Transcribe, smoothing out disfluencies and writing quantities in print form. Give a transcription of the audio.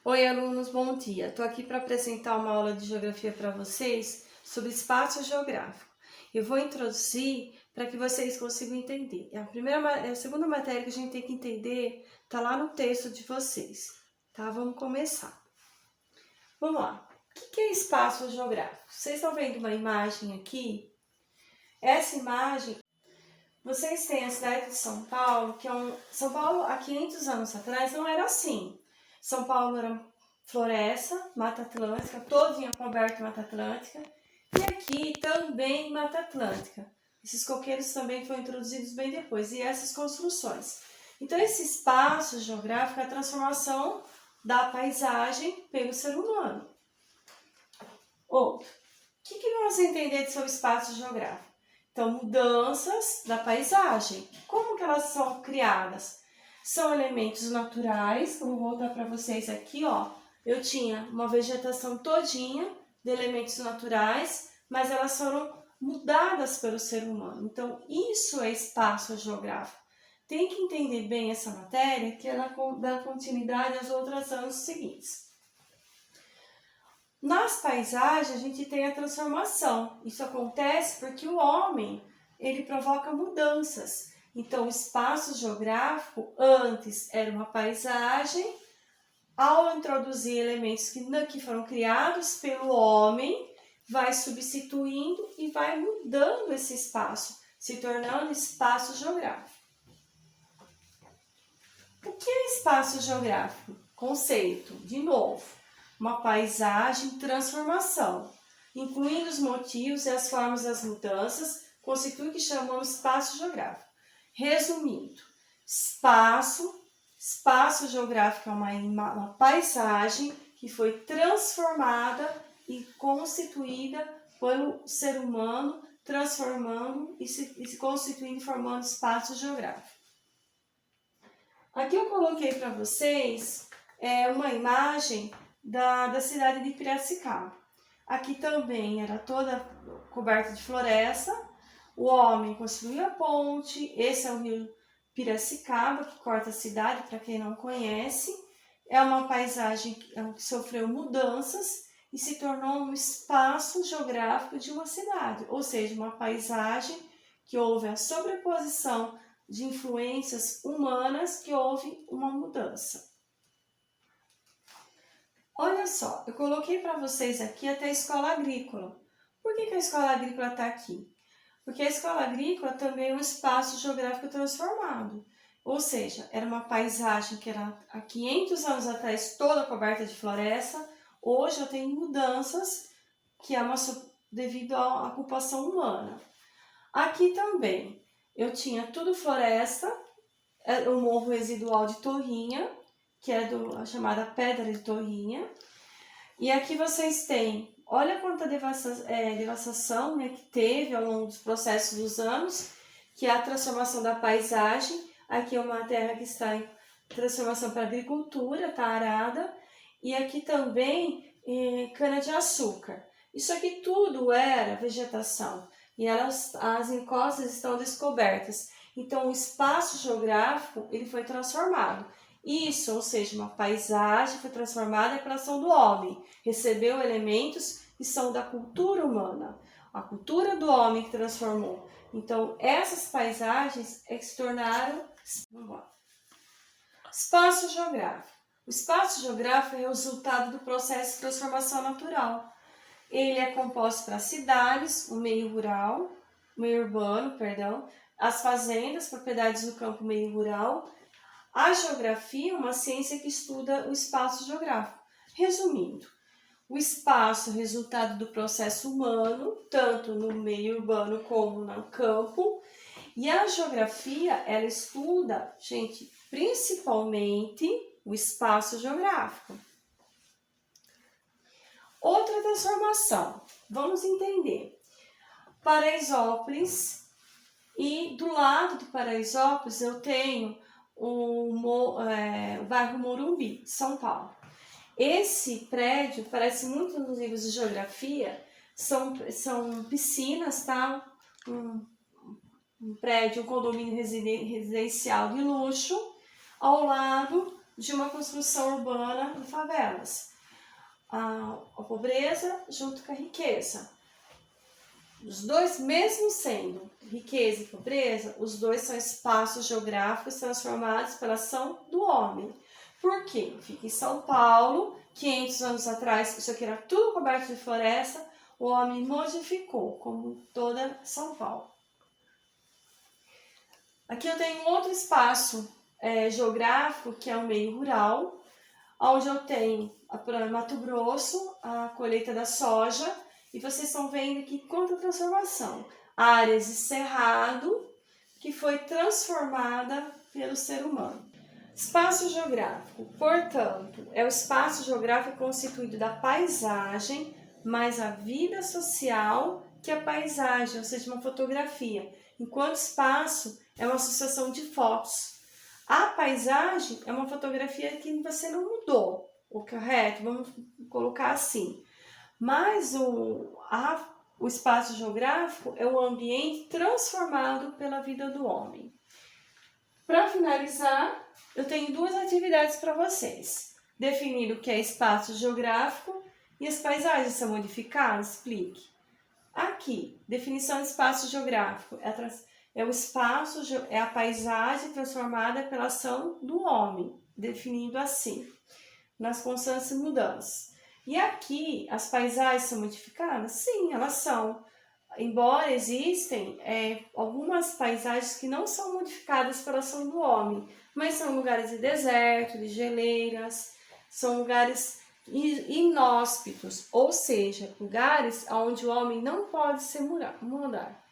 Oi, alunos, bom dia. Estou aqui para apresentar uma aula de geografia para vocês sobre espaço geográfico. Eu vou introduzir para que vocês consigam entender. A segunda matéria que a gente tem que entender está lá no texto de vocês, tá? Vamos começar. Vamos lá. O que é espaço geográfico? Vocês estão vendo uma imagem aqui? Essa imagem, vocês têm a cidade de São Paulo, São Paulo há 500 anos atrás não era assim. São Paulo era floresta, Mata Atlântica, todinha coberta de Mata Atlântica. E aqui também Mata Atlântica. Esses coqueiros também foram introduzidos bem depois. E essas construções. Então, esse espaço geográfico é a transformação da paisagem pelo ser humano. Outro. O que vamos entender sobre espaço geográfico? Então, mudanças da paisagem. Como que elas são criadas? São elementos naturais, vou voltar para vocês aqui, ó. Eu tinha uma vegetação todinha de elementos naturais, mas elas foram mudadas pelo ser humano. Então, isso é espaço geográfico. Tem que entender bem essa matéria, que ela dá continuidade às outras anos seguintes. Nas paisagens, a gente tem a transformação. Isso acontece porque o homem, ele provoca mudanças. Então, o espaço geográfico antes era uma paisagem. Ao introduzir elementos que foram criados pelo homem, vai substituindo e vai mudando esse espaço, se tornando espaço geográfico. O que é espaço geográfico? Conceito, de novo, uma paisagem em transformação, incluindo os motivos e as formas das mudanças, constitui o que chamamos espaço geográfico. Resumindo, espaço geográfico é uma paisagem que foi transformada e constituída pelo ser humano, transformando e se constituindo, formando espaço geográfico. Aqui eu coloquei para vocês uma imagem da cidade de Piracicaba. Aqui também era toda coberta de floresta. O homem construiu a ponte. Esse é o rio Piracicaba, que corta a cidade, para quem não conhece. É uma paisagem que sofreu mudanças e se tornou um espaço geográfico de uma cidade. Ou seja, uma paisagem que houve a sobreposição de influências humanas, que houve uma mudança. Olha só, eu coloquei para vocês aqui até a escola agrícola. Por que a escola agrícola está aqui? Porque a escola agrícola também é um espaço geográfico transformado. Ou seja, era uma paisagem que era há 500 anos atrás toda coberta de floresta. Hoje já tem mudanças que é devido à ocupação humana. Aqui também eu tinha tudo floresta, o morro residual de Torrinha, que é a chamada Pedra de Torrinha. E aqui vocês têm, olha quanta devastação, né, que teve ao longo dos processos dos anos, que é a transformação da paisagem. Aqui é uma terra que está em transformação para agricultura, está arada. E aqui também cana-de-açúcar. Isso aqui tudo era vegetação e as encostas estão descobertas. Então, o espaço geográfico ele foi transformado. Isso, ou seja, uma paisagem foi transformada pela ação do homem, recebeu elementos que são da cultura humana, a cultura do homem que transformou. Então, essas paisagens que se tornaram... Vamos lá. Espaço geográfico. O espaço geográfico é o resultado do processo de transformação natural. Ele é composto para cidades, o meio rural, meio urbano, perdão, as fazendas, propriedades do campo meio rural. A geografia é uma ciência que estuda o espaço geográfico. Resumindo, o espaço é resultado do processo humano, tanto no meio urbano como no campo. E a geografia, ela estuda, gente, principalmente o espaço geográfico. Outra transformação, vamos entender. Paraisópolis, e do lado de Paraisópolis eu tenho o bairro Morumbi, São Paulo. Esse prédio, parece muito nos livros de geografia, são piscinas, tá? Um prédio, um condomínio residencial de luxo. Ao lado de uma construção urbana em favelas. A pobreza junto com a riqueza. Os dois, mesmo sendo riqueza e pobreza, os dois são espaços geográficos transformados pela ação do homem. Por quê? Fica em São Paulo, 500 anos atrás, isso aqui era tudo coberto de floresta, o homem modificou, como toda São Paulo. Aqui eu tenho outro espaço geográfico, que é o meio rural, onde eu tenho Mato Grosso, a colheita da soja, e vocês estão vendo aqui quanta transformação. Áreas de cerrado que foi transformada pelo ser humano. Espaço geográfico, portanto, é o espaço geográfico constituído da paisagem mais a vida social que a paisagem, ou seja, uma fotografia. Enquanto espaço é uma associação de fotos. A paisagem é uma fotografia que você não mudou, o correto? Vamos colocar assim. Mas o espaço geográfico é o ambiente transformado pela vida do homem. Para finalizar, eu tenho duas atividades para vocês. Definir o que é espaço geográfico e as paisagens são modificadas? Explique. Aqui, definição de espaço geográfico é o espaço, é a paisagem transformada pela ação do homem, definindo assim, nas constantes mudanças. E aqui, as paisagens são modificadas? Sim, elas são. Embora existem algumas paisagens que não são modificadas pela ação do homem, mas são lugares de deserto, de geleiras, são lugares inóspitos, ou seja, lugares onde o homem não pode se mudar.